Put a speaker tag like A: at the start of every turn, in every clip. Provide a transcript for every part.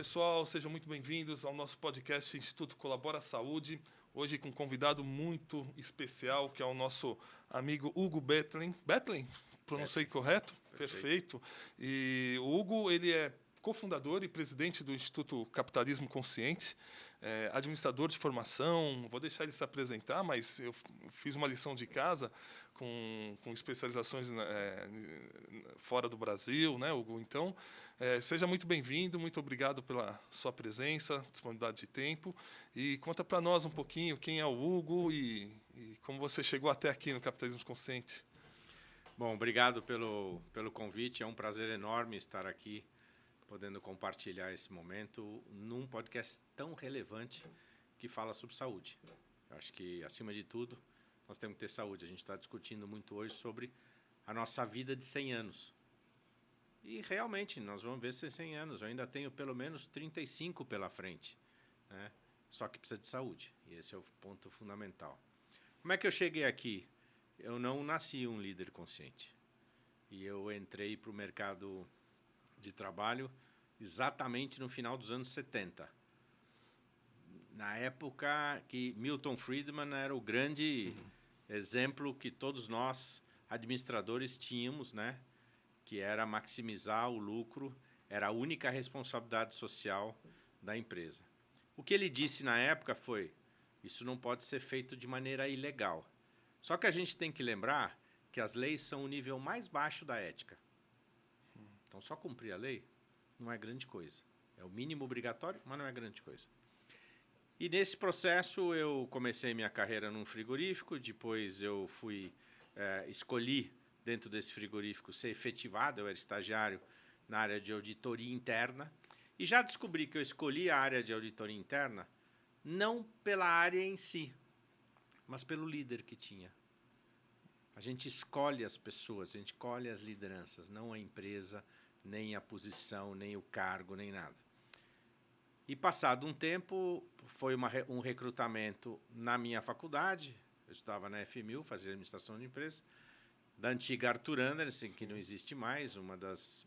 A: pessoal, sejam muito bem-vindos ao nosso podcast Instituto Colabora Saúde. Hoje com um convidado muito especial, que é o nosso amigo Hugo Bethlen. Bethlen? Pronunciei correto? Perfeito. E o Hugo, ele é cofundador e presidente do Instituto Capitalismo Consciente, administrador de formação. Vou deixar ele se apresentar, mas eu fiz uma lição de casa com especializações fora do Brasil, né, Hugo? Então, seja muito bem-vindo, muito obrigado pela sua presença, disponibilidade de tempo. E conta para nós um pouquinho quem é o Hugo e como você chegou até aqui no Capitalismo Consciente.
B: Bom, obrigado pelo convite. É um prazer enorme estar aqui, podendo compartilhar esse momento num podcast tão relevante que fala sobre saúde. Eu acho que, acima de tudo, nós temos que ter saúde. A gente está discutindo muito hoje sobre a nossa vida de 100 anos. E, realmente, nós vamos ver se 100 anos. Eu ainda tenho pelo menos 35 pela frente, né? Só que precisa de saúde. E esse é o ponto fundamental. Como é que eu cheguei aqui? Eu não nasci um líder consciente. E eu entrei para o mercado de trabalho exatamente no final dos anos 70. Na época que Milton Friedman era o grande exemplo que todos nós, administradores, tínhamos, né? Que era maximizar o lucro, era a única responsabilidade social da empresa. O que ele disse na época foi: isso não pode ser feito de maneira ilegal. Só que a gente tem que lembrar que as leis são o nível mais baixo da ética. Então, só cumprir a lei não é grande coisa. É o mínimo obrigatório, mas não é grande coisa. E, nesse processo, eu comecei minha carreira num frigorífico, depois eu escolhi, dentro desse frigorífico, ser efetivado, eu era estagiário na área de auditoria interna, e já descobri que eu escolhi a área de auditoria interna não pela área em si, mas pelo líder que tinha. A gente escolhe as pessoas, a gente escolhe as lideranças, não a empresa, nem a posição, nem o cargo, nem nada. E, passado um tempo, foi um recrutamento na minha faculdade. Eu estava na FMU, fazia administração de empresas, da antiga Arthur Andersen, que não existe mais, uma das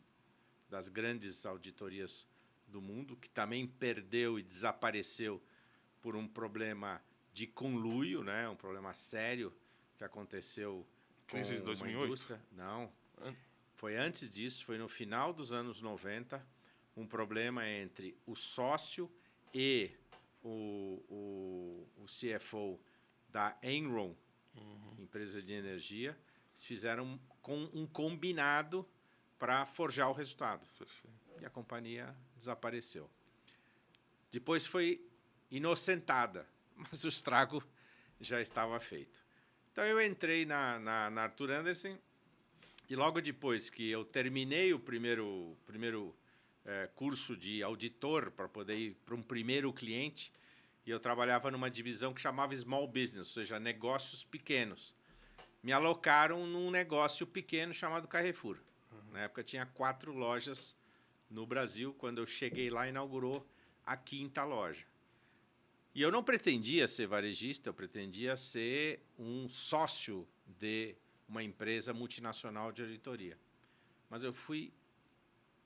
B: grandes auditorias do mundo, que também perdeu e desapareceu por um problema de conluio, né? Um problema sério que aconteceu com
A: crise de 2008?
B: uma indústria. Não, foi antes disso, foi no final dos anos 90, um problema entre o sócio e o CFO da Enron, empresa de energia. Eles fizeram um combinado para forjar o resultado.
A: Perfeito.
B: E a companhia desapareceu. Depois foi inocentada, mas o estrago já estava feito. Então, eu entrei na Arthur Andersen, e logo depois que eu terminei o primeiro curso de auditor para poder ir para um primeiro cliente, e eu trabalhava numa divisão que chamava Small Business, ou seja, negócios pequenos. Me alocaram num negócio pequeno chamado Carrefour. Na época tinha 4 lojas no Brasil. Quando eu cheguei lá, inaugurou a 5ª loja. E eu não pretendia ser varejista, eu pretendia ser um sócio de uma empresa multinacional de auditoria. Mas eu fui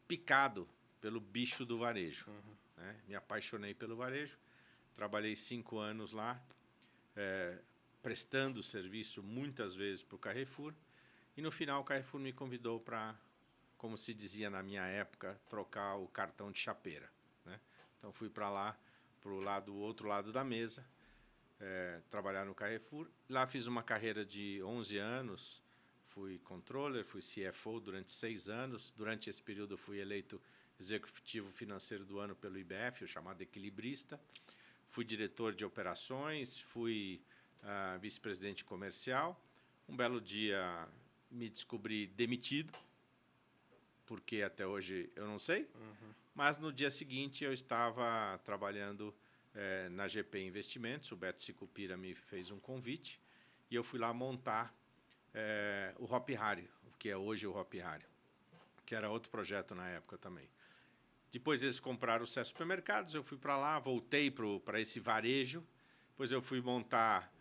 B: picado pelo bicho do varejo. Né? Me apaixonei pelo varejo, trabalhei 5 anos lá, prestando serviço muitas vezes para o Carrefour, e no final o Carrefour me convidou para, como se dizia na minha época, trocar o cartão de chapeira. Né? Então fui para lá, para o outro lado da mesa, trabalhar no Carrefour. Lá fiz uma carreira de 11 anos, fui controller, fui CFO durante 6 anos. Durante esse período fui eleito executivo financeiro do ano pelo IBF, o chamado equilibrista. Fui diretor de operações, fui vice-presidente comercial. Um belo dia me descobri demitido, porque até hoje eu não sei. Mas no dia seguinte eu estava trabalhando na GP Investimentos. O Beto Sicupira me fez um convite e eu fui lá montar o Hopi Hari, o que é hoje o Hopi Hari, que era outro projeto na época também. Depois eles compraram o Cé Supermercados, eu fui para lá, voltei para esse varejo. Depois eu fui montar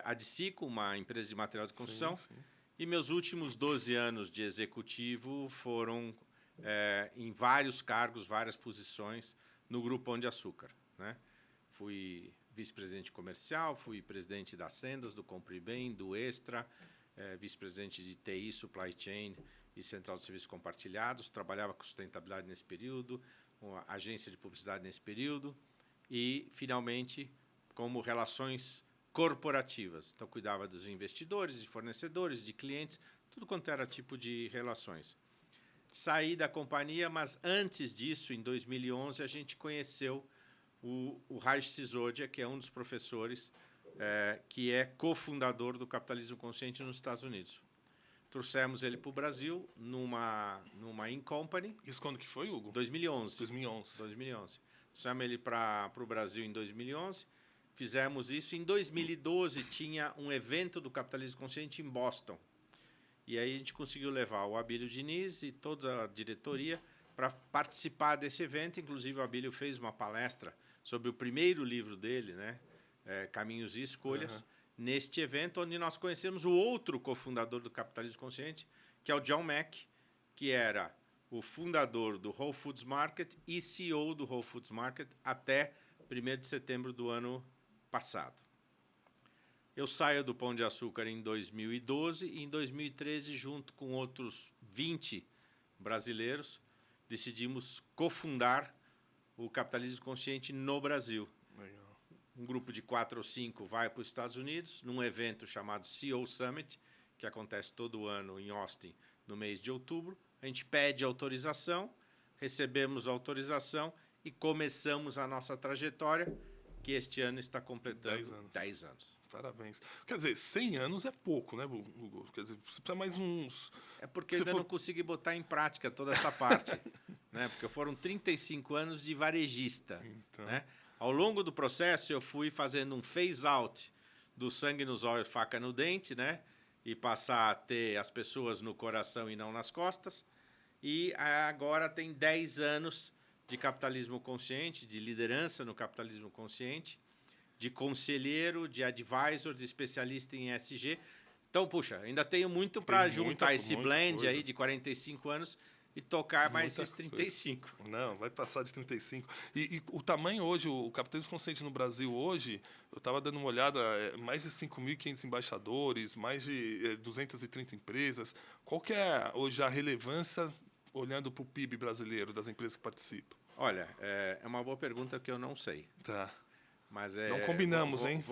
B: a Dicico, uma empresa de material de construção.
A: Sim.
B: E meus últimos 12 anos de executivo foram em vários cargos, várias posições no Grupo Pão de Açúcar, né? Fui vice-presidente comercial, fui presidente da Sendas, do Compre Bem, do Extra, vice-presidente de TI, Supply Chain e Central de Serviços Compartilhados. Trabalhava com sustentabilidade nesse período, uma agência de publicidade nesse período e, finalmente, como relações corporativas. Então, cuidava dos investidores, de fornecedores, de clientes, tudo quanto era tipo de relações. Saí da companhia, mas antes disso, em 2011, a gente conheceu o Raj Sisodia, que é um dos professores, que é cofundador do Capitalismo Consciente nos Estados Unidos. Trouxemos ele para o Brasil numa in-company.
A: Isso quando que foi, Hugo?
B: 2011.
A: 2011.
B: Trouxemos ele para o Brasil em 2011. Fizemos isso. Em 2012, tinha um evento do Capitalismo Consciente em Boston. E aí a gente conseguiu levar o Abílio Diniz e toda a diretoria para participar desse evento. Inclusive, o Abílio fez uma palestra sobre o primeiro livro dele, né? Caminhos e Escolhas, neste evento, onde nós conhecemos o outro cofundador do Capitalismo Consciente, que é o John Mack, que era o fundador do Whole Foods Market e CEO do Whole Foods Market até 1º de setembro do ano passado. Eu saio do Pão de Açúcar em 2012 e, em 2013, junto com outros 20 brasileiros, decidimos cofundar o Capitalismo Consciente no Brasil.
A: Legal.
B: Um grupo de 4 ou 5 vai para os Estados Unidos, num evento chamado CEO Summit, que acontece todo ano em Austin, no mês de outubro. A gente pede autorização, recebemos a autorização e começamos a nossa trajetória, que este ano está completando 10 anos.
A: Parabéns. Quer dizer, 100 anos é pouco, né, Hugo? Quer dizer, você precisa mais uns...
B: É porque eu ainda não consegui botar em prática toda essa parte. Né? Porque foram 35 anos de varejista. Então. Né? Ao longo do processo, eu fui fazendo um phase-out do sangue nos olhos, faca no dente, né? E passar a ter as pessoas no coração e não nas costas. E agora tem 10 anos de capitalismo consciente, de liderança no capitalismo consciente, de conselheiro, de advisor, de especialista em ESG. Então, puxa, ainda tenho muito para juntar esse blend aí de 45 anos e tocar mais esses 35.
A: Coisa. Não, vai passar de 35. E o tamanho hoje, o capitalismo consciente no Brasil hoje, eu estava dando uma olhada, mais de 5.500 embaixadores, mais de 230 empresas. Qual que é hoje a relevância, olhando para o PIB brasileiro, das empresas que participam?
B: Olha, é uma boa pergunta que eu não sei.
A: Tá.
B: Mas
A: não combinamos, hein?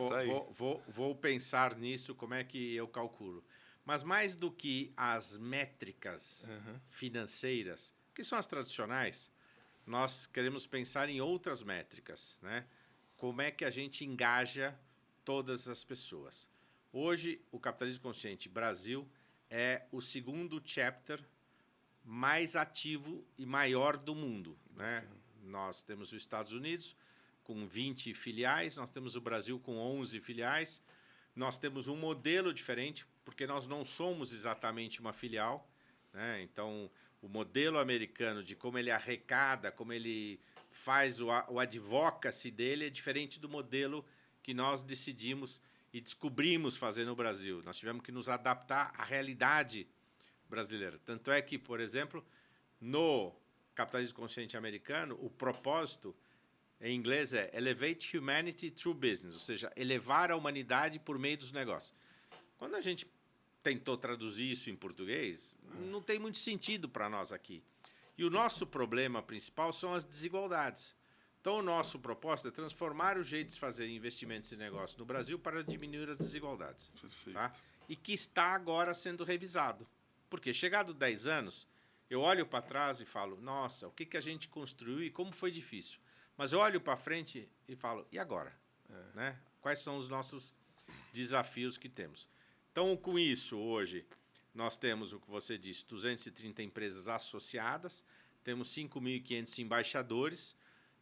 B: Vou pensar nisso, como é que eu calculo. Mas mais do que as métricas financeiras, que são as tradicionais, nós queremos pensar em outras métricas, né? Como é que a gente engaja todas as pessoas. Hoje, o Capitalismo Consciente Brasil é o segundo chapter mais ativo e maior do mundo, né? Nós temos os Estados Unidos com 20 filiais, nós temos o Brasil com 11 filiais. Nós temos um modelo diferente, porque nós não somos exatamente uma filial, né? Então, o modelo americano de como ele arrecada, como ele faz o advocacy dele é diferente do modelo que nós decidimos e descobrimos fazer no Brasil. Nós tivemos que nos adaptar à realidade brasileira. Tanto é que, por exemplo, no capitalismo consciente americano, o propósito em inglês é Elevate Humanity Through Business, ou seja, elevar a humanidade por meio dos negócios. Quando a gente tentou traduzir isso em português, não tem muito sentido para nós aqui. E o nosso problema principal são as desigualdades. Então, o nosso propósito é transformar o jeito de se fazer investimentos e negócios no Brasil para diminuir as desigualdades. Tá? E que está agora sendo revisado. Porque, chegado 10 anos, eu olho para trás e falo, nossa, o que a gente construiu e como foi difícil. Mas eu olho para frente e falo, e agora? Né? Quais são os nossos desafios que temos? Então, com isso, hoje, nós temos o que você disse, 230 empresas associadas, temos 5.500 embaixadores,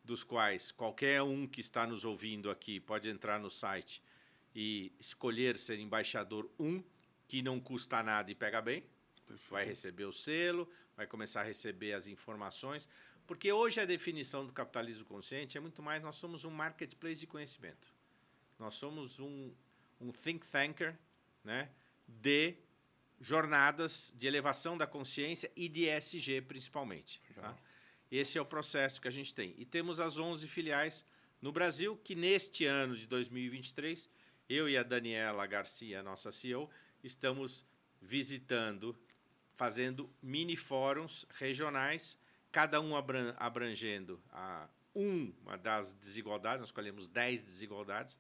B: dos quais qualquer um que está nos ouvindo aqui pode entrar no site e escolher ser embaixador 1, que não custa nada e pega bem. Perfeito. Vai receber o selo, vai começar a receber as informações. Porque hoje a definição do capitalismo consciente é muito mais, nós somos um marketplace de conhecimento. Nós somos um think tanker, né, de jornadas de elevação da consciência e de ESG principalmente. Tá? Esse é o processo que a gente tem. E temos as 11 filiais no Brasil, que neste ano de 2023, eu e a Daniela Garcia, nossa CEO, estamos visitando, fazendo mini fóruns regionais, cada um abrangendo uma das desigualdades, nós escolhemos 10 desigualdades,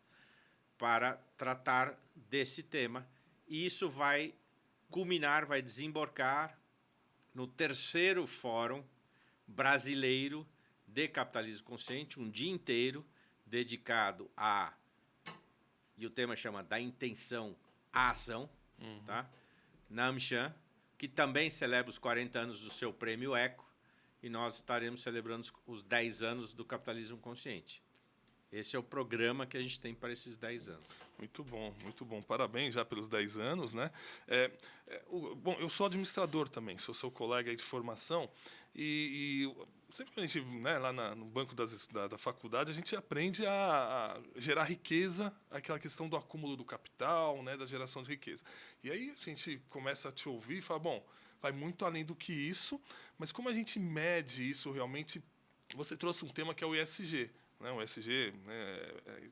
B: para tratar desse tema. E isso vai culminar, vai desembocar no 3º Fórum Brasileiro de Capitalismo Consciente, um dia inteiro dedicado e o tema chama da intenção à ação, tá? Na AmCham, que também celebra os 40 anos do seu prêmio ECO, e nós estaremos celebrando os 10 anos do capitalismo consciente. Esse é o programa que a gente tem para esses 10 anos.
A: Muito bom, muito bom. Parabéns já pelos 10 anos, né? Bom, eu sou administrador também, sou seu colega aí de formação, e sempre que a gente, né, lá no banco da faculdade, a gente aprende a gerar riqueza, aquela questão do acúmulo do capital, né, da geração de riqueza. E aí a gente começa a te ouvir e fala, bom, vai muito além do que isso, mas como a gente mede isso realmente? Você trouxe um tema que é o ESG, né? O ESG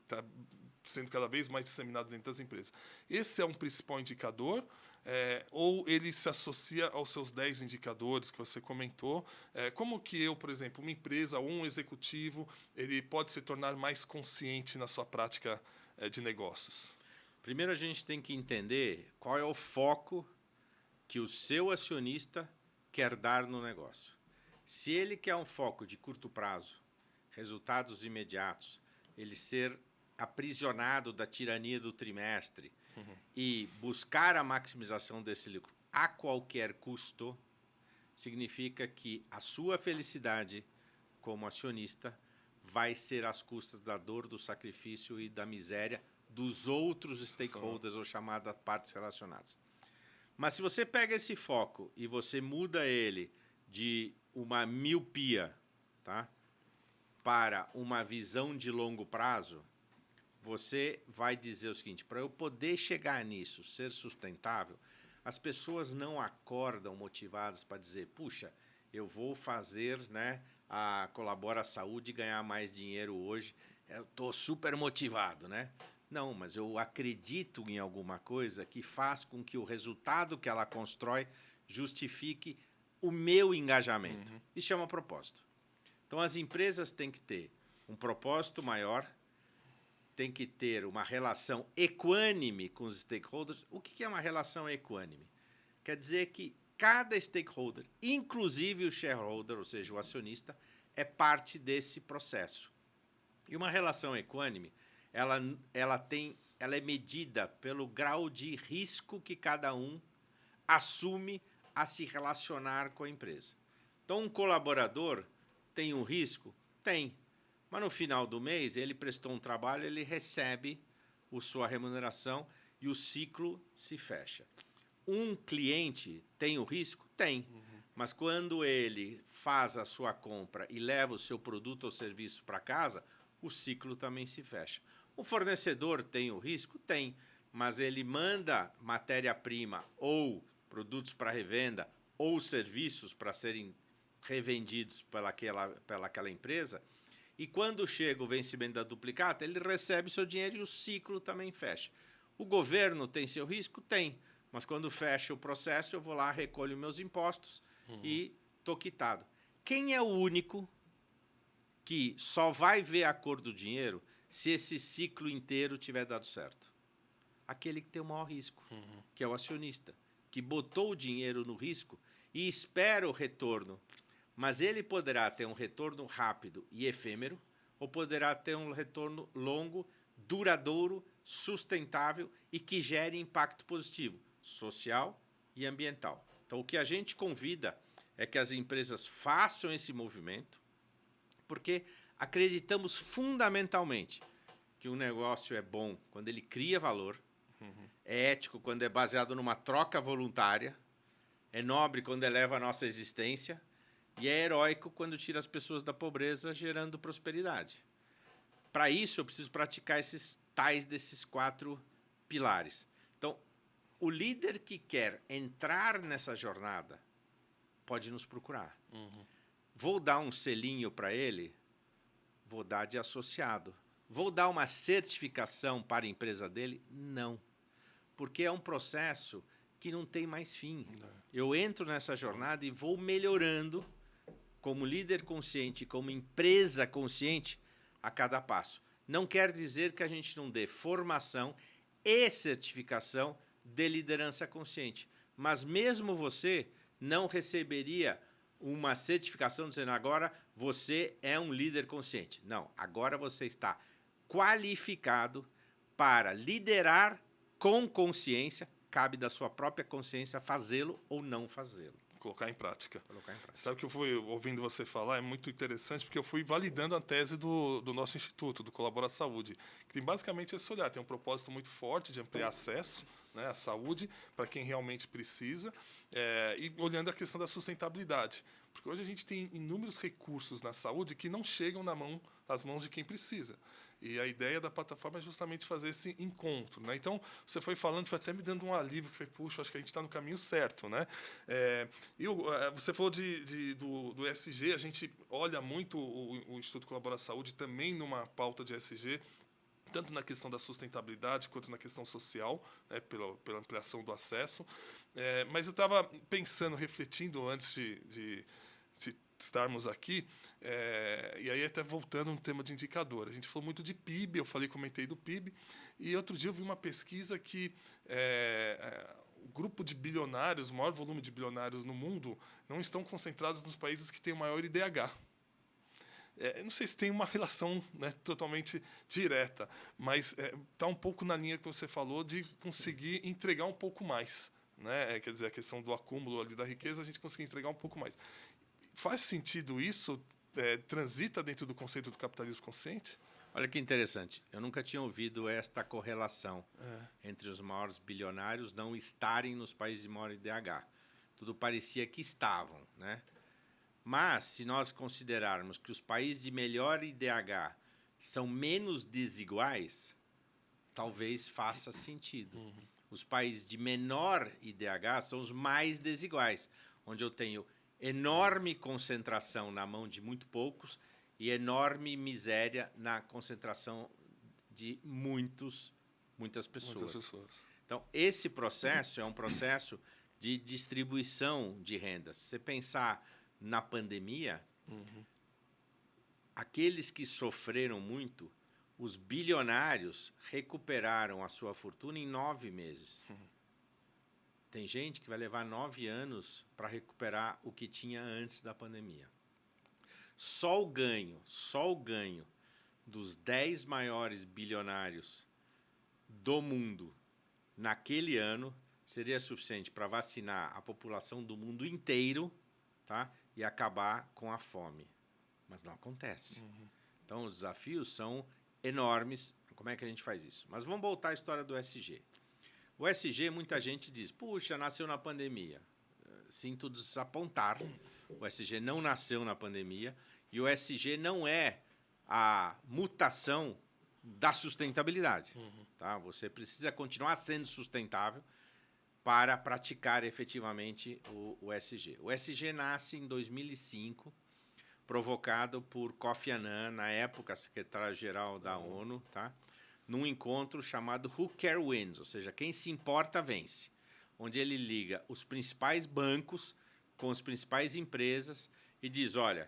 A: está sendo cada vez mais disseminado dentro das empresas. Esse é um principal indicador, ou ele se associa aos seus 10 indicadores que você comentou? Como que eu, por exemplo, uma empresa ou um executivo, ele pode se tornar mais consciente na sua prática de negócios?
B: Primeiro, a gente tem que entender qual é o foco que o seu acionista quer dar no negócio. Se ele quer um foco de curto prazo, resultados imediatos, ele ser aprisionado da tirania do trimestre e buscar a maximização desse lucro a qualquer custo, significa que a sua felicidade como acionista vai ser às custas da dor, do sacrifício e da miséria dos outros stakeholders, ou chamadas partes relacionadas. Mas se você pega esse foco e você muda ele de uma miopia, tá, para uma visão de longo prazo, você vai dizer o seguinte: para eu poder chegar nisso, ser sustentável, as pessoas não acordam motivadas para dizer, puxa, eu vou fazer, né, a Colabora Saúde ganhar mais dinheiro hoje, eu estou super motivado, né? Não, mas eu acredito em alguma coisa que faz com que o resultado que ela constrói justifique o meu engajamento. Isso chama propósito. Então, as empresas têm que ter um propósito maior, tem que ter uma relação equânime com os stakeholders. O que é uma relação equânime? Quer dizer que cada stakeholder, inclusive o shareholder, ou seja, o acionista, é parte desse processo. E uma relação equânime, ela é medida pelo grau de risco que cada um assume a se relacionar com a empresa. Então, um colaborador tem um risco? Tem. Mas no final do mês, ele prestou um trabalho, ele recebe a sua remuneração e o ciclo se fecha. Um cliente tem o risco? Tem. Mas quando ele faz a sua compra e leva o seu produto ou serviço para casa, o ciclo também se fecha. O fornecedor tem o risco? Tem. Mas ele manda matéria-prima ou produtos para revenda ou serviços para serem revendidos pelaquela empresa, e quando chega o vencimento da duplicata, ele recebe seu dinheiro e o ciclo também fecha. O governo tem seu risco? Tem. Mas quando fecha o processo, eu vou lá, recolho meus impostos e estou quitado. Quem é o único que só vai ver a cor do dinheiro se esse ciclo inteiro tiver dado certo? Aquele que tem o maior risco, que é o acionista, que botou o dinheiro no risco e espera o retorno. Mas ele poderá ter um retorno rápido e efêmero, ou poderá ter um retorno longo, duradouro, sustentável e que gere impacto positivo, social e ambiental. Então, o que a gente convida é que as empresas façam esse movimento, porque acreditamos fundamentalmente que o negócio é bom quando ele cria valor, é ético quando é baseado numa troca voluntária, é nobre quando eleva a nossa existência e é heróico quando tira as pessoas da pobreza, gerando prosperidade. Para isso, eu preciso praticar desses 4 pilares. Então, o líder que quer entrar nessa jornada pode nos procurar. Vou dar um selinho para ele? Vou dar de associado. Vou dar uma certificação para a empresa dele? Não. Porque é um processo que não tem mais fim. Eu entro nessa jornada e vou melhorando como líder consciente, como empresa consciente, a cada passo. Não quer dizer que a gente não dê formação e certificação de liderança consciente. Mas mesmo você não receberia uma certificação dizendo agora você é um líder consciente. Não, agora você está qualificado para liderar com consciência, cabe da sua própria consciência fazê-lo ou não fazê-lo.
A: Colocar em prática.
B: Colocar em prática.
A: Sabe o que eu fui ouvindo você falar? É muito interessante, porque eu fui validando a tese do nosso instituto, do Colabora Saúde, que tem basicamente esse olhar, tem um propósito muito forte de ampliar acesso, né, à saúde para quem realmente precisa, e olhando a questão da sustentabilidade. Porque hoje a gente tem inúmeros recursos na saúde que não chegam nas mãos de quem precisa. E a ideia da plataforma é justamente fazer esse encontro, né? Então, você foi falando, foi até me dando um alívio, que foi, puxa, acho que a gente está no caminho certo, né? Você falou do ESG, a gente olha muito o Instituto Colabora Saúde também numa pauta de ESG, tanto na questão da sustentabilidade quanto na questão social, né, pela ampliação do acesso. Mas eu estava pensando, refletindo antes de estarmos aqui, e aí até voltando no tema de indicador. A gente falou muito de PIB, comentei do PIB, e outro dia eu vi uma pesquisa que o grupo de bilionários, o maior volume de bilionários no mundo, não estão concentrados nos países que têm o maior IDH. Não sei se tem uma relação, né, totalmente direta, mas está um pouco na linha que você falou de conseguir entregar um pouco mais. Né? Quer dizer, a questão do acúmulo ali da riqueza, a gente conseguir entregar um pouco mais. Faz sentido isso? Transita dentro do conceito do capitalismo consciente?
B: Olha que interessante. Eu nunca tinha ouvido esta correlação entre os maiores bilionários não estarem nos países de maior IDH. Tudo parecia que estavam, né? Mas, se nós considerarmos que os países de melhor IDH são menos desiguais, talvez faça sentido. Os países de menor IDH são os mais desiguais, onde eu tenho enorme concentração na mão de muito poucos e enorme miséria na concentração de muitas pessoas. Então, esse processo é um processo de distribuição de rendas. Se você pensar na pandemia, aqueles que sofreram muito, os bilionários recuperaram a sua fortuna em 9 meses. Tem gente que vai levar 9 anos para recuperar o que tinha antes da pandemia. Só o ganho dos 10 maiores bilionários do mundo naquele ano seria suficiente para vacinar a população do mundo inteiro, tá? E acabar com a fome. Mas não acontece. Então, os desafios são enormes. Como é que a gente faz isso? Mas vamos voltar à história do ESG. O ESG, muita gente diz, puxa, nasceu na pandemia. Sinto desapontar. O ESG não nasceu na pandemia e o ESG não é a mutação da sustentabilidade. Tá? Você precisa continuar sendo sustentável para praticar efetivamente o ESG. O ESG nasce em 2005, provocado por Kofi Annan, na época secretário-geral da ONU, tá? Num encontro chamado Who Care Wins, ou seja, quem se importa vence, onde ele liga os principais bancos com as principais empresas e diz, olha,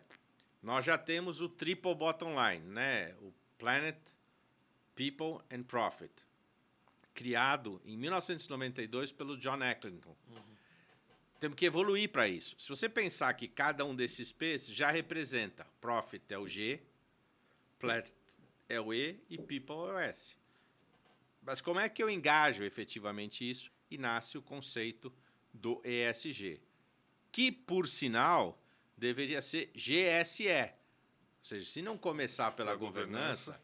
B: nós já temos o triple bottom line, né? O Planet, People and Profit, criado em 1992 pelo John Eccleston. Temos que evoluir para isso. Se você pensar que cada um desses P's já representa Profit é o G, Planet é o E e People é o S. Mas como é que eu engajo efetivamente isso? E nasce o conceito do ESG, que, por sinal, deveria ser GSE. Ou seja, se não começar pela governança,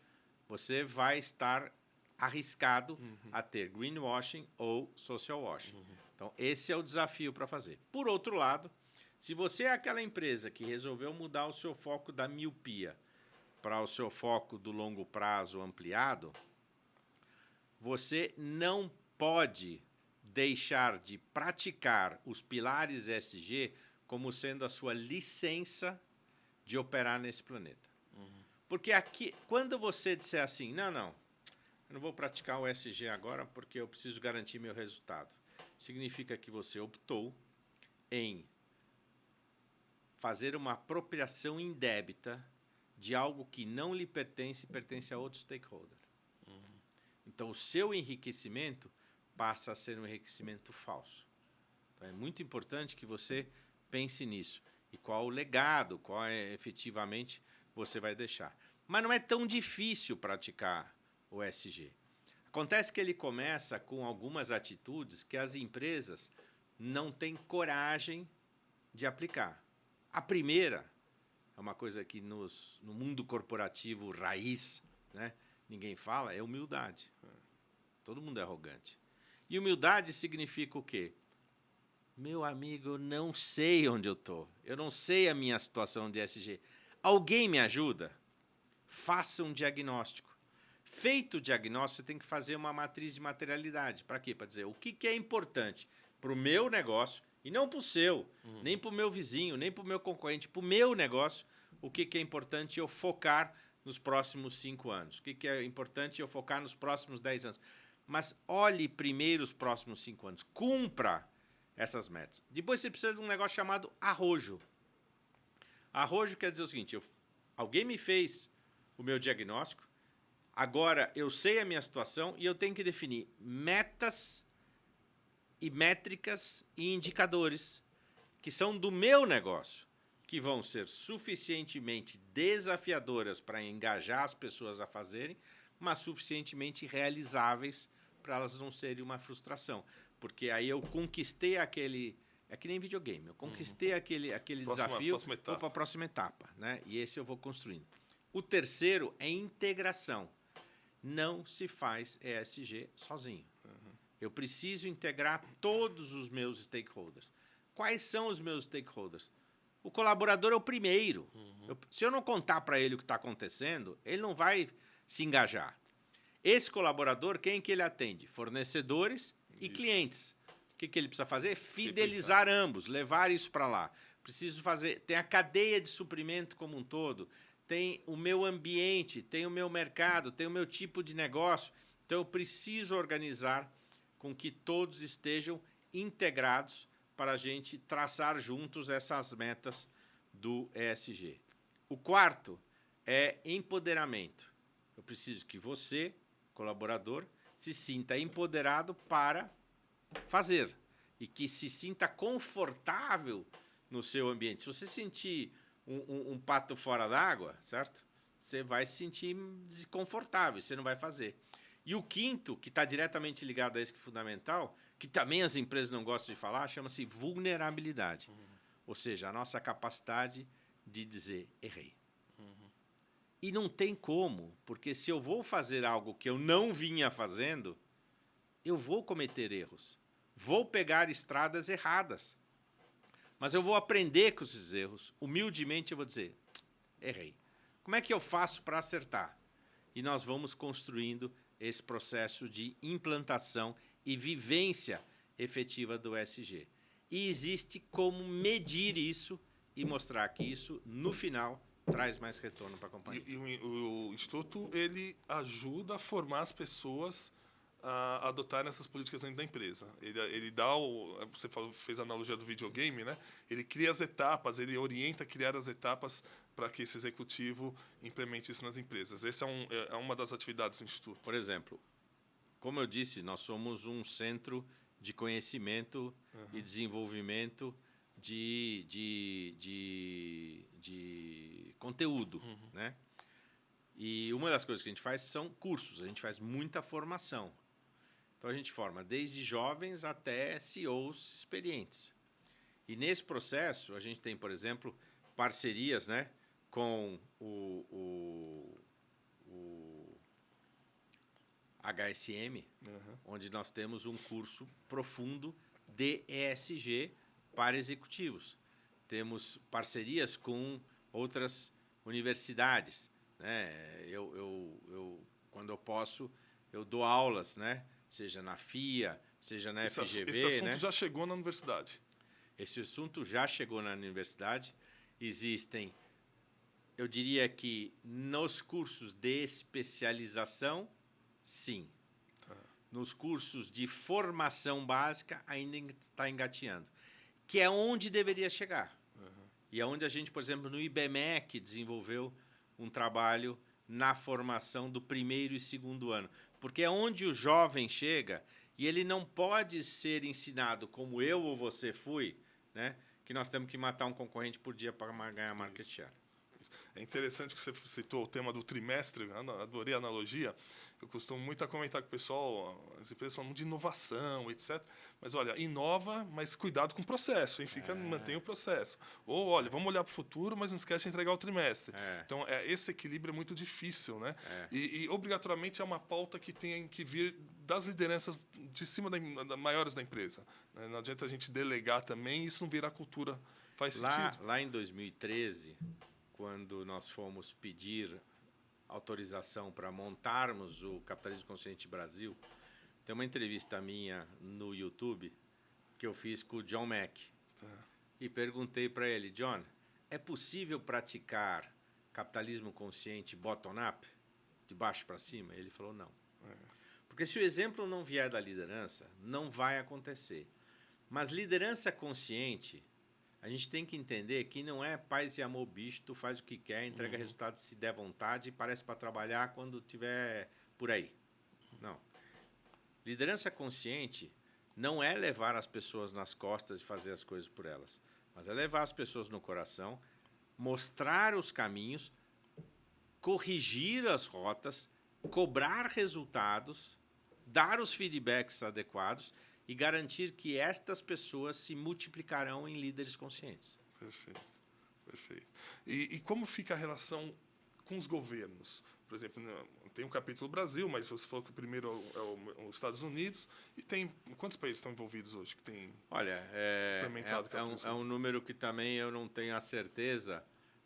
B: você vai estar arriscado a ter greenwashing ou social washing. Então, esse é o desafio para fazer. Por outro lado, se você é aquela empresa que resolveu mudar o seu foco da miopia para o seu foco do longo prazo ampliado, você não pode deixar de praticar os pilares ESG como sendo a sua licença de operar nesse planeta. Porque aqui, quando você disser assim, não, eu não vou praticar o ESG agora porque eu preciso garantir meu resultado, significa que você optou em fazer uma apropriação indébita de algo que não lhe pertence e pertence a outro stakeholder. Então, o seu enriquecimento passa a ser um enriquecimento falso. Então, é muito importante que você pense nisso. E qual o legado, qual é efetivamente você vai deixar. Mas não é tão difícil praticar o ESG. Acontece que ele começa com algumas atitudes que as empresas não têm coragem de aplicar. A primeira é uma coisa que no mundo corporativo raiz, né, ninguém fala, é humildade. Todo mundo é arrogante. E humildade significa o quê? Meu amigo, eu não sei onde eu estou. Eu não sei a minha situação de ESG. Alguém me ajuda? Faça um diagnóstico. Feito o diagnóstico, você tem que fazer uma matriz de materialidade. Para quê? Para dizer o que é importante para o meu negócio e não para o seu, nem para o meu vizinho, nem para o meu concorrente, para o meu negócio, o que é importante eu focar nos próximos 5 anos, o que é importante eu focar nos próximos 10 anos. Mas olhe primeiro os próximos 5 anos, cumpra essas metas. Depois você precisa de um negócio chamado arrojo. Arrojo quer dizer o seguinte, alguém me fez o meu diagnóstico, agora eu sei a minha situação e eu tenho que definir metas e métricas e indicadores que são do meu negócio, que vão ser suficientemente desafiadoras para engajar as pessoas a fazerem, mas suficientemente realizáveis para elas não serem uma frustração. Porque aí eu conquistei aquele... É que nem videogame. Eu conquistei aquele desafio, vou para a próxima etapa. Né? E esse eu vou construindo. O terceiro é integração. Não se faz ESG sozinho. Eu preciso integrar todos os meus stakeholders. Quais são os meus stakeholders? O colaborador é o primeiro. Se eu não contar para ele o que está acontecendo, ele não vai se engajar. Esse colaborador, quem que ele atende? Fornecedores e clientes. O que ele precisa fazer? Fidelizar ambos, levar isso para lá. Preciso fazer... Tem a cadeia de suprimento como um todo, tem o meu ambiente, tem o meu mercado, tem o meu tipo de negócio. Então, eu preciso organizar com que todos estejam integrados para a gente traçar juntos essas metas do ESG. O quarto é empoderamento. Eu preciso que você, colaborador, se sinta empoderado para fazer e que se sinta confortável no seu ambiente. Se você sentir um pato fora d'água, certo? Você vai se sentir desconfortável, você não vai fazer. E o quinto, que está diretamente ligado a esse que é fundamental, que também as empresas não gostam de falar, chama-se vulnerabilidade. Ou seja, a nossa capacidade de dizer errei. E não tem como, porque se eu vou fazer algo que eu não vinha fazendo, eu vou cometer erros. Vou pegar estradas erradas. Mas eu vou aprender com esses erros. Humildemente eu vou dizer, errei. Como é que eu faço para acertar? E nós vamos construindo esse processo de implantação e vivência efetiva do ESG. E existe como medir isso e mostrar que isso, no final, traz mais retorno para a companhia.
A: E o Instituto, ele ajuda a formar as pessoas a adotarem essas políticas dentro da empresa. Ele dá você fez a analogia do videogame, né? Ele cria as etapas, ele orienta a criar as etapas para que esse executivo implemente isso nas empresas. Essa é uma das atividades do Instituto.
B: Por exemplo, como eu disse, nós somos um centro de conhecimento e desenvolvimento de conteúdo, né? E uma das coisas que a gente faz são cursos, a gente faz muita formação. Então, a gente forma desde jovens até CEOs experientes. E nesse processo, a gente tem, por exemplo, parcerias, né, com o HSM, onde nós temos um curso profundo de ESG para executivos. Temos parcerias com outras universidades, né? Quando eu posso, eu dou aulas, né? Seja na FIA, seja na FGV.
A: Esse assunto,
B: né?
A: Já chegou na universidade.
B: Esse assunto já chegou na universidade. Existem eu diria que nos cursos de especialização, sim. Nos cursos de formação básica, ainda está engatinhando. Que é onde deveria chegar. E é onde a gente, por exemplo, no IBMEC, desenvolveu um trabalho na formação do primeiro e segundo ano. Porque é onde o jovem chega e ele não pode ser ensinado, como eu ou você fui, né, que nós temos que matar um concorrente por dia para ganhar market share.
A: É interessante que você citou o tema do trimestre, adorei a analogia. Eu costumo muito comentar com o pessoal, as empresas falam de inovação, etc. Mas, olha, inova, mas cuidado com o processo, hein? Mantém o processo. Ou, olha, vamos olhar para o futuro, mas não esquece de entregar o trimestre. Então, esse equilíbrio é muito difícil, né? E, obrigatoriamente, é uma pauta que tem que vir das lideranças de cima maiores da empresa. Né? Não adianta a gente delegar também, isso não virar cultura. Faz sentido?
B: Lá em 2013... quando nós fomos pedir autorização para montarmos o Capitalismo Consciente Brasil, tem uma entrevista minha no YouTube que eu fiz com o John Mack. E perguntei para ele, John, é possível praticar capitalismo consciente bottom-up, de baixo para cima? Ele falou, não. Porque se o exemplo não vier da liderança, não vai acontecer. Mas liderança consciente... a gente tem que entender que não é paz e amor bicho, tu faz o que quer, entrega resultado se der vontade e parece para trabalhar quando tiver por aí. Não. Liderança consciente não é levar as pessoas nas costas e fazer as coisas por elas, mas é levar as pessoas no coração, mostrar os caminhos, corrigir as rotas, cobrar resultados, dar os feedbacks adequados e garantir que estas pessoas se multiplicarão em líderes conscientes.
A: Perfeito, perfeito. E como fica a relação com os governos? Por exemplo, tem um capítulo Brasil, mas você falou que o primeiro é os Estados Unidos. E tem quantos países estão envolvidos hoje que tem implementado
B: é um número que também eu não tenho a certeza,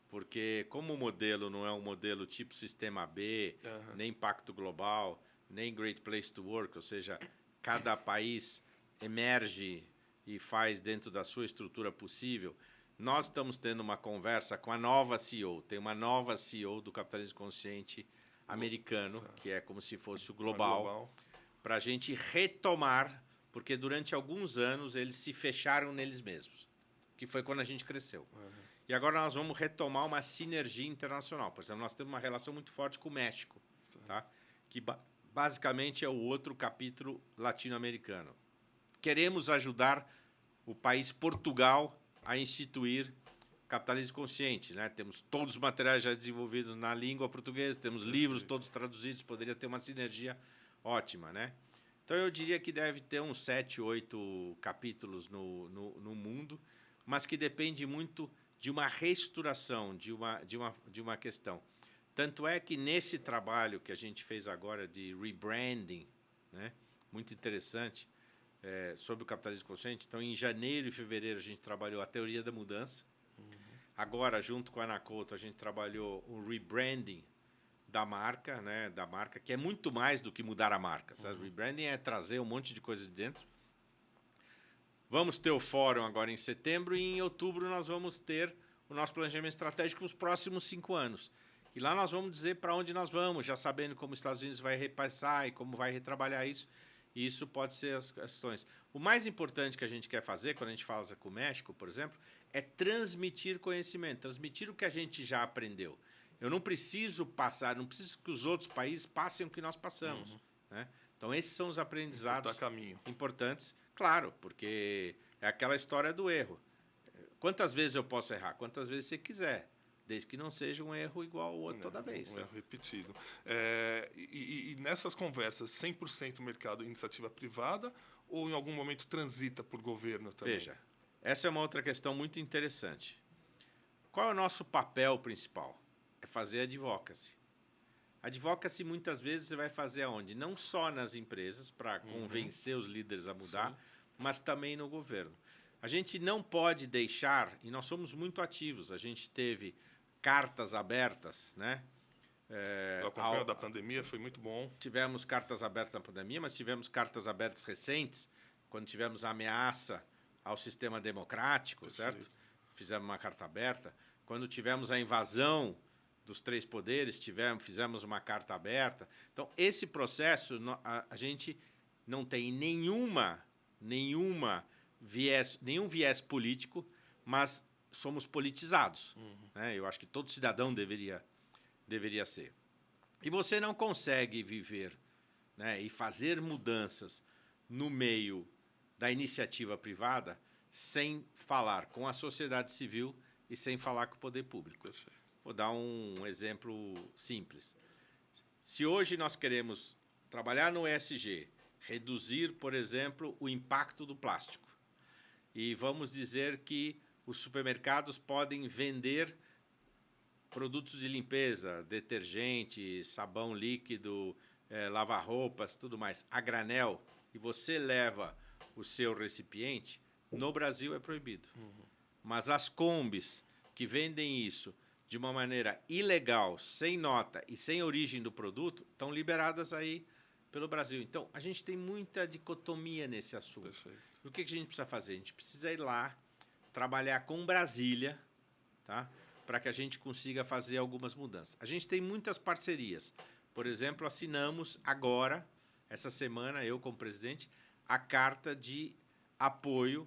B: porque como o modelo não é um modelo tipo Sistema B, nem Pacto Global, nem Great Place to Work, ou seja, cada país emerge e faz dentro da sua estrutura possível. Nós estamos tendo uma conversa com a nova CEO. Tem uma nova CEO do Capitalismo Consciente americano, que é como se fosse o global, para a gente retomar, porque durante alguns anos eles se fecharam neles mesmos, que foi quando a gente cresceu. E agora nós vamos retomar uma sinergia internacional. Por exemplo, nós temos uma relação muito forte com o México, tá? Que basicamente é o outro capítulo latino-americano. Queremos ajudar o país Portugal a instituir capitalismo consciente, né? Temos todos os materiais já desenvolvidos na língua portuguesa, temos livros todos traduzidos, poderia ter uma sinergia ótima, né? Então, eu diria que deve ter uns 7, 8 capítulos no mundo, mas que depende muito de uma reestruturação, de uma questão. Tanto é que nesse trabalho que a gente fez agora de rebranding, né, muito interessante, sobre o capitalismo consciente, então em janeiro e fevereiro a gente trabalhou a teoria da mudança. Agora, junto com a Anacoto, a gente trabalhou o rebranding da marca, né, que é muito mais do que mudar a marca. Sabe? Rebranding é trazer um monte de coisa de dentro. Vamos ter o fórum agora em setembro e em outubro nós vamos ter o nosso planejamento estratégico para os próximos 5 anos. E lá nós vamos dizer para onde nós vamos, já sabendo como os Estados Unidos vai repassar e como vai retrabalhar isso. E isso pode ser as questões. O mais importante que a gente quer fazer, quando a gente fala com o México, por exemplo, é transmitir conhecimento, transmitir o que a gente já aprendeu. Eu não preciso passar, não preciso que os outros países passem o que nós passamos. Né? Então, esses são os aprendizados importantes. Claro, porque é aquela história do erro. Quantas vezes eu posso errar? Quantas vezes você quiser. Desde que não seja um erro igual ao outro toda vez.
A: Um erro repetido. E nessas conversas, 100% mercado iniciativa privada ou em algum momento transita por governo também?
B: Veja, essa é uma outra questão muito interessante. Qual é o nosso papel principal? É fazer advocacy. Advocacy, muitas vezes, você vai fazer aonde? Não só nas empresas, para convencer os líderes a mudar, mas também no governo. A gente não pode deixar, e nós somos muito ativos, a gente teve cartas abertas, né?
A: O acompanho da pandemia foi muito bom.
B: Tivemos cartas abertas na pandemia, mas tivemos cartas abertas recentes, quando tivemos a ameaça ao sistema democrático, certo? Fizemos uma carta aberta. Quando tivemos a invasão dos três poderes, fizemos uma carta aberta. Então, esse processo, a gente não tem nenhum viés político, mas somos politizados. Né? Eu acho que todo cidadão deveria ser. E você não consegue viver, né, e fazer mudanças no meio da iniciativa privada sem falar com a sociedade civil e sem falar com o poder público.
A: Perfeito.
B: Vou dar um exemplo simples. Se hoje nós queremos trabalhar no ESG, reduzir, por exemplo, o impacto do plástico, e vamos dizer que os supermercados podem vender produtos de limpeza, detergente, sabão líquido, lava-roupas, tudo mais, a granel, e você leva o seu recipiente, no Brasil é proibido. Mas as combis que vendem isso de uma maneira ilegal, sem nota e sem origem do produto, estão liberadas aí pelo Brasil. Então, a gente tem muita dicotomia nesse assunto.
A: Perfeito.
B: O que a gente precisa fazer? A gente precisa ir lá, trabalhar com Brasília, tá? Para que a gente consiga fazer algumas mudanças. A gente tem muitas parcerias. Por exemplo, assinamos agora, essa semana, eu como presidente, a carta de apoio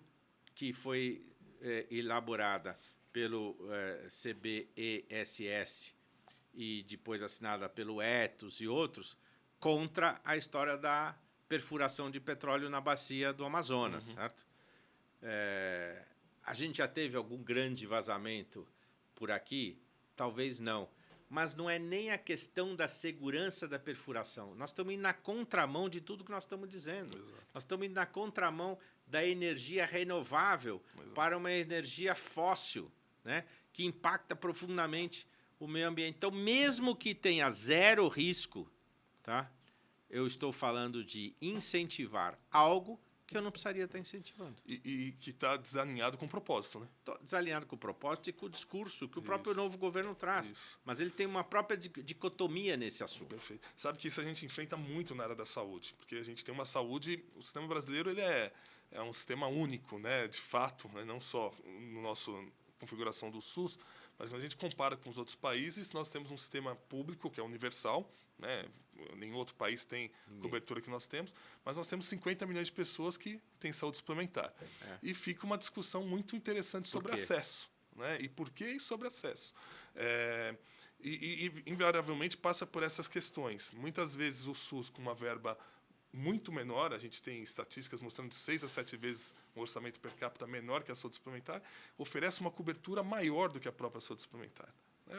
B: que foi elaborada pelo CBESS e depois assinada pelo Ethos e outros, contra a história da perfuração de petróleo na bacia do Amazonas, certo? A gente já teve algum grande vazamento por aqui? Talvez não. Mas não é nem a questão da segurança da perfuração. Nós estamos indo na contramão de tudo que nós estamos dizendo.
A: Exato.
B: Nós estamos indo na contramão da energia renovável para uma energia fóssil, né, que impacta profundamente o meio ambiente. Então, mesmo que tenha zero risco, tá, eu estou falando de incentivar algo que eu não precisaria estar incentivando.
A: E que está desalinhado com o propósito, né?
B: Desalinhado com o propósito e com o discurso que o próprio novo governo traz.
A: Isso.
B: Mas ele tem uma própria dicotomia nesse assunto.
A: Perfeito. Sabe que isso a gente enfrenta muito na área da saúde, porque a gente tem uma saúde, o sistema brasileiro ele é um sistema único, né? De fato, né? Não só no nosso configuração do SUS, mas quando a gente compara com os outros países, nós temos um sistema público que é universal, né? Nenhum outro país tem cobertura que nós temos, mas nós temos 50 milhões de pessoas que têm saúde suplementar. E fica uma discussão muito interessante sobre acesso. Né? E por que sobre acesso? E invariavelmente passa por essas questões. Muitas vezes o SUS, com uma verba muito menor, a gente tem estatísticas mostrando de 6 a 7 vezes um orçamento per capita menor que a saúde suplementar, oferece uma cobertura maior do que a própria saúde suplementar.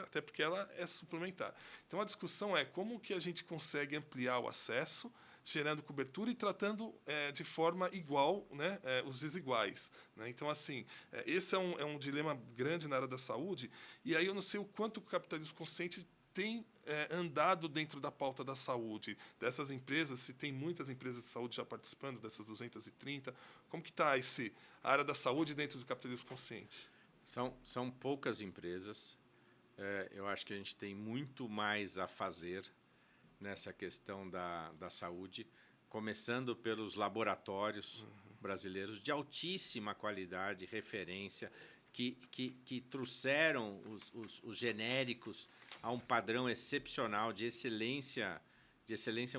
A: Até porque ela é suplementar. Então, a discussão é como que a gente consegue ampliar o acesso, gerando cobertura e tratando de forma igual, né, os desiguais. Né? Então, assim, esse é um dilema grande na área da saúde, e aí eu não sei o quanto o capitalismo consciente tem andado dentro da pauta da saúde, dessas empresas, se tem muitas empresas de saúde já participando, dessas 230, como que está a área da saúde dentro do capitalismo consciente?
B: São poucas empresas. Eu acho que a gente tem muito mais a fazer nessa questão da saúde, começando pelos laboratórios brasileiros de altíssima qualidade, referência, que trouxeram os genéricos a um padrão excepcional de excelência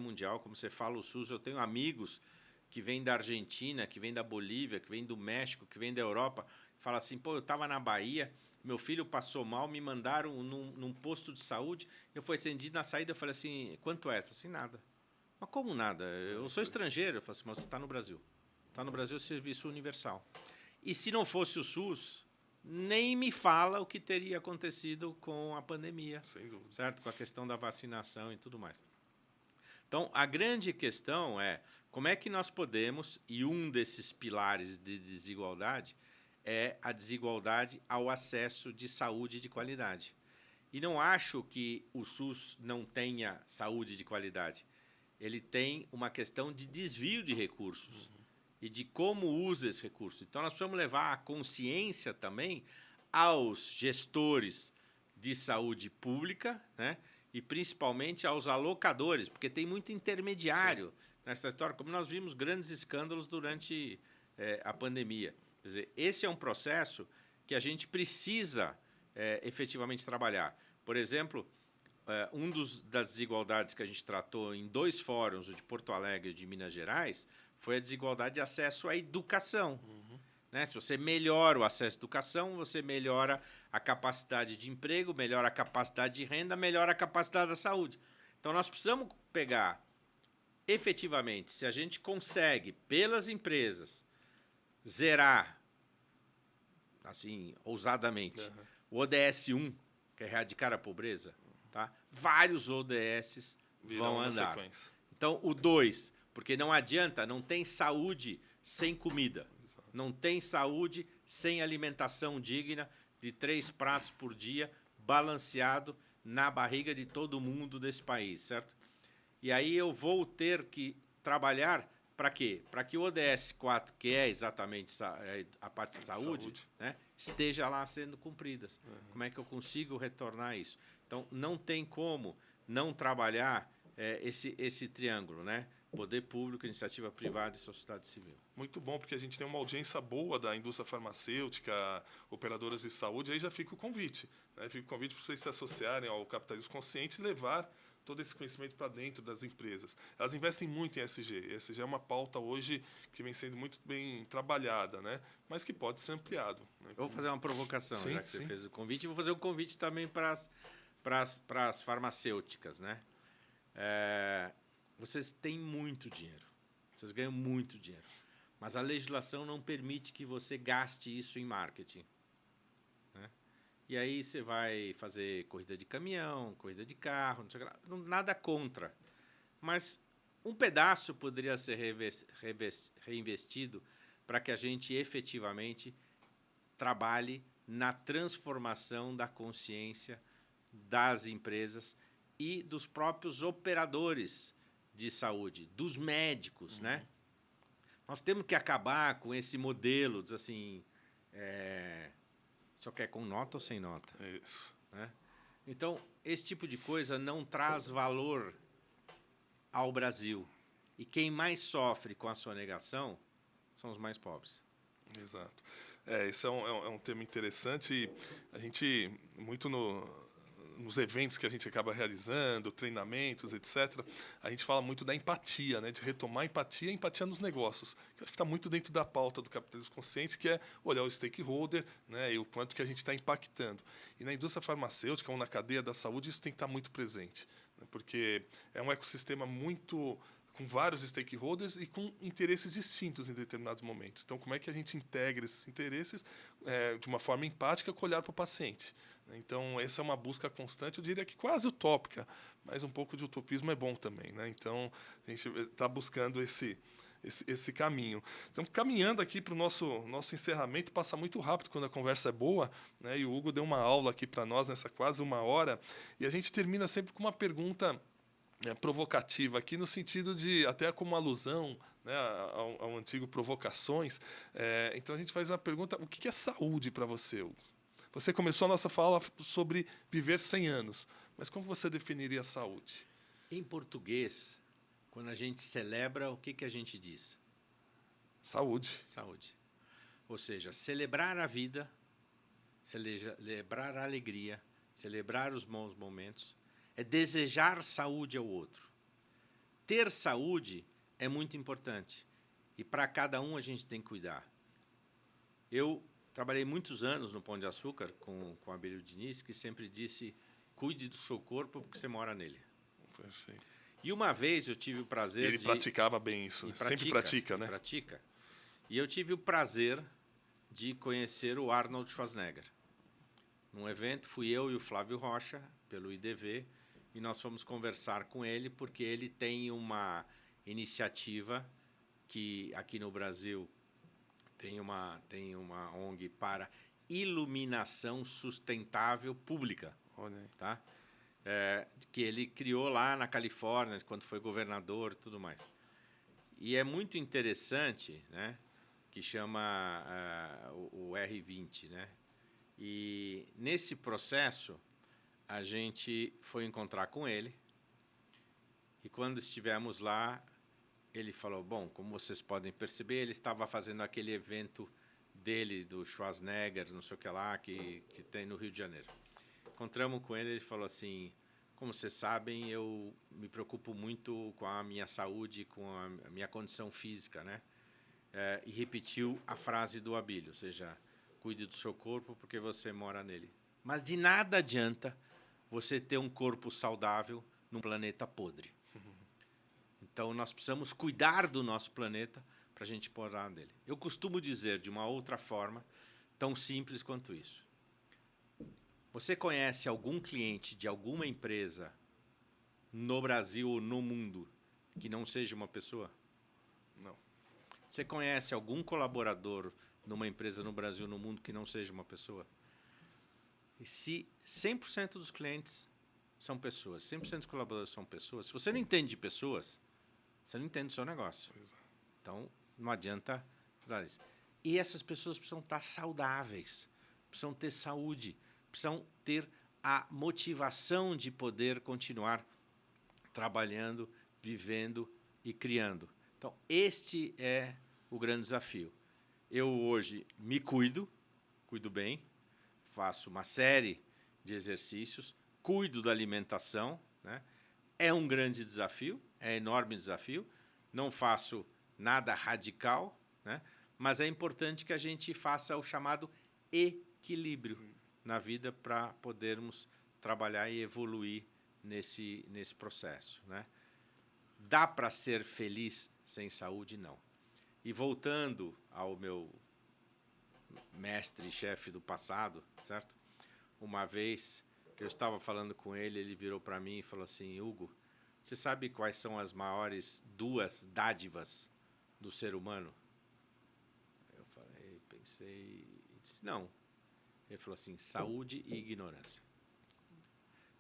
B: mundial. Como você fala, o SUS, eu tenho amigos que vêm da Argentina, que vêm da Bolívia, que vêm do México, que vêm da Europa, fala assim, pô, eu estava na Bahia, meu filho passou mal, me mandaram num posto de saúde, eu fui atendido na saída, eu falei assim, quanto é? Eu falei assim, nada. Mas como nada? Eu sou estrangeiro. Eu falei assim, mas você está no Brasil. Está no Brasil, serviço universal. E se não fosse o SUS, nem me fala o que teria acontecido com a pandemia.
A: Sem dúvida.
B: Certo? Com a questão da vacinação e tudo mais. Então, a grande questão é como é que nós podemos, e um desses pilares de desigualdade é a desigualdade ao acesso de saúde de qualidade. E não acho que o SUS não tenha saúde de qualidade. Ele tem uma questão de desvio de recursos e de como usa esse recurso. Então, nós precisamos levar a consciência também aos gestores de saúde pública, né? E principalmente aos alocadores, porque tem muito intermediário nessa história, como nós vimos grandes escândalos durante a pandemia. Quer dizer, esse é um processo que a gente precisa efetivamente trabalhar. Por exemplo, das desigualdades que a gente tratou em 2 fóruns, o de Porto Alegre e de Minas Gerais, foi a desigualdade de acesso à educação. Né? Se você melhora o acesso à educação, você melhora a capacidade de emprego, melhora a capacidade de renda, melhora a capacidade da saúde. Então, nós precisamos pegar, efetivamente, se a gente consegue, pelas empresas, zerar, assim, ousadamente, o ODS 1, que é erradicar a pobreza, tá? Vários ODS vão andar. Então, o 2, porque não adianta, não tem saúde sem comida. Não tem saúde sem alimentação digna de 3 pratos por dia, balanceado na barriga de todo mundo desse país, certo? E aí eu vou ter que trabalhar para quê? Para que o ODS 4, que é exatamente a parte de saúde. Né, esteja lá sendo cumpridas. Como é que eu consigo retornar isso? Então, não tem como não trabalhar esse triângulo, né? Poder público, iniciativa privada e sociedade civil.
A: Muito bom, porque a gente tem uma audiência boa da indústria farmacêutica, operadoras de saúde, aí já fica o convite. Né? Fica o convite para vocês se associarem ao capitalismo consciente e levar todo esse conhecimento para dentro das empresas. Elas investem muito em ESG. ESG é uma pauta hoje que vem sendo muito bem trabalhada, né? Mas que pode ser ampliado. Né?
B: Eu vou fazer uma provocação,
A: sim,
B: já que você fez o convite, e vou fazer um convite também para as farmacêuticas, né? Vocês têm muito dinheiro, vocês ganham muito dinheiro, mas a legislação não permite que você gaste isso em marketing. Né? E aí você vai fazer corrida de caminhão, corrida de carro, não sei o que lá, nada contra. Mas um pedaço poderia ser reinvestido para que a gente efetivamente trabalhe na transformação da consciência das empresas e dos próprios operadores de saúde, dos médicos, né? Nós temos que acabar com esse modelo, diz assim, só quer com nota ou sem nota?
A: Isso.
B: Né? Então, esse tipo de coisa não traz valor ao Brasil. E quem mais sofre com a sonegação são os mais pobres.
A: Exato. Esse é um tema interessante. A gente, muito nos eventos que a gente acaba realizando, treinamentos, etc., a gente fala muito da empatia, né? De retomar a empatia nos negócios. Que eu acho que está muito dentro da pauta do capitalismo consciente, que é olhar o stakeholder, né? E o quanto que a gente está impactando. E na indústria farmacêutica ou na cadeia da saúde, isso tem que estar muito presente. Né? Porque é um ecossistema muito com vários stakeholders e com interesses distintos em determinados momentos. Então, como é que a gente integra esses interesses de uma forma empática com o olhar para o paciente? Então, essa é uma busca constante, eu diria que quase utópica, mas um pouco de utopismo é bom também. Né? Então, a gente está buscando esse caminho. Então, caminhando aqui para o nosso encerramento, passa muito rápido quando a conversa é boa, né? E o Hugo deu uma aula aqui para nós nessa quase 1 hora, e a gente termina sempre com uma pergunta provocativa aqui, no sentido de, até como alusão, né, ao antigo Provocações. Então, a gente faz uma pergunta: o que é saúde para você, Hugo? Você começou a nossa fala sobre viver 100 anos, mas como você definiria a saúde?
B: Em português, quando a gente celebra, o que a gente diz?
A: Saúde.
B: Saúde. Ou seja, celebrar a vida, celebrar a alegria, celebrar os bons momentos, é desejar saúde ao outro. Ter saúde é muito importante. E para cada um a gente tem que cuidar. Eu trabalhei muitos anos no Pão de Açúcar com Abílio Diniz, que sempre disse: cuide do seu corpo porque você mora nele.
A: Perfeito.
B: E uma vez eu tive o prazer
A: Ele praticava bem isso. Sempre pratica, né?
B: Pratica. E eu tive o prazer de conhecer o Arnold Schwarzenegger. Num evento, fui eu e o Flávio Rocha, pelo IDV, e nós fomos conversar com ele, porque ele tem uma iniciativa que aqui no Brasil tem uma ONG para iluminação sustentável pública.
A: Olha aí.
B: Tá? Que ele criou lá na Califórnia, quando foi governador e tudo mais. E é muito interessante, né, que chama o R20. Né? E nesse processo, a gente foi encontrar com ele, e quando estivemos lá, ele falou: bom, como vocês podem perceber, ele estava fazendo aquele evento dele, do Schwarzenegger, não sei o que lá, que tem no Rio de Janeiro. encontramos com ele, ele falou assim, como vocês sabem, eu me preocupo muito com a minha saúde, com a minha condição física, né? E repetiu a frase do Abílio, ou seja, cuide do seu corpo porque você mora nele. Mas de nada adianta você ter um corpo saudável num planeta podre. Então, nós precisamos cuidar do nosso planeta para a gente morar nele. Eu costumo dizer de uma outra forma, tão simples quanto isso. Você conhece algum cliente de alguma empresa no Brasil ou no mundo que não seja uma pessoa?
A: Não.
B: Você conhece algum colaborador numa empresa no Brasil ou no mundo que não seja uma pessoa? E se 100% dos clientes são pessoas, 100% dos colaboradores são pessoas, se você não entende de pessoas, você não entende do seu negócio.
A: Exato.
B: Então, não adianta usar isso. E essas pessoas precisam estar saudáveis, precisam ter saúde, precisam ter a motivação de poder continuar trabalhando, vivendo e criando. Então, este é o grande desafio. Eu hoje me cuido bem, faço uma série de exercícios, cuido da alimentação, né? É um grande desafio, é um enorme desafio. Não faço nada radical, né? Mas é importante que a gente faça o chamado equilíbrio na vida para podermos trabalhar e evoluir nesse processo, né? Dá para ser feliz sem saúde? Não. E voltando ao meu mestre e chefe do passado, certo? Uma vez eu estava falando com ele, ele virou para mim e falou assim, Hugo, você sabe quais são as maiores 2 dádivas do ser humano? Eu falei, pensei e disse, não. Ele falou assim, saúde e ignorância.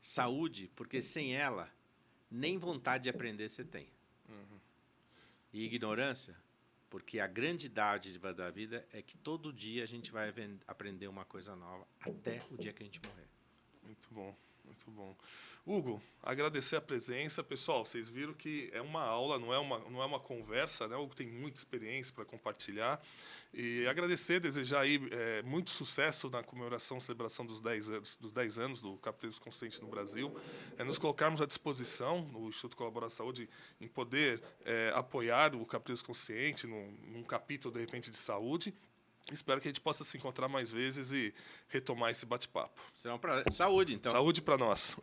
B: Saúde, porque sem ela, nem vontade de aprender você tem. E ignorância, porque a grande dádiva da vida é que todo dia a gente vai aprender uma coisa nova, até o dia que a gente morrer.
A: Muito bom, muito bom. Hugo, agradecer a presença. Pessoal, vocês viram que é uma aula, não é uma conversa, né? O Hugo tem muita experiência para compartilhar. E agradecer, desejar aí muito sucesso na comemoração, celebração dos 10 anos do Capitalismo Consciente no Brasil. Nos colocarmos à disposição, no Instituto Colabora Saúde, em poder apoiar o Capitalismo Consciente num capítulo, de repente, de saúde. Espero que a gente possa se encontrar mais vezes e retomar esse bate-papo.
B: Será um prazer. Saúde, então.
A: Saúde para nós.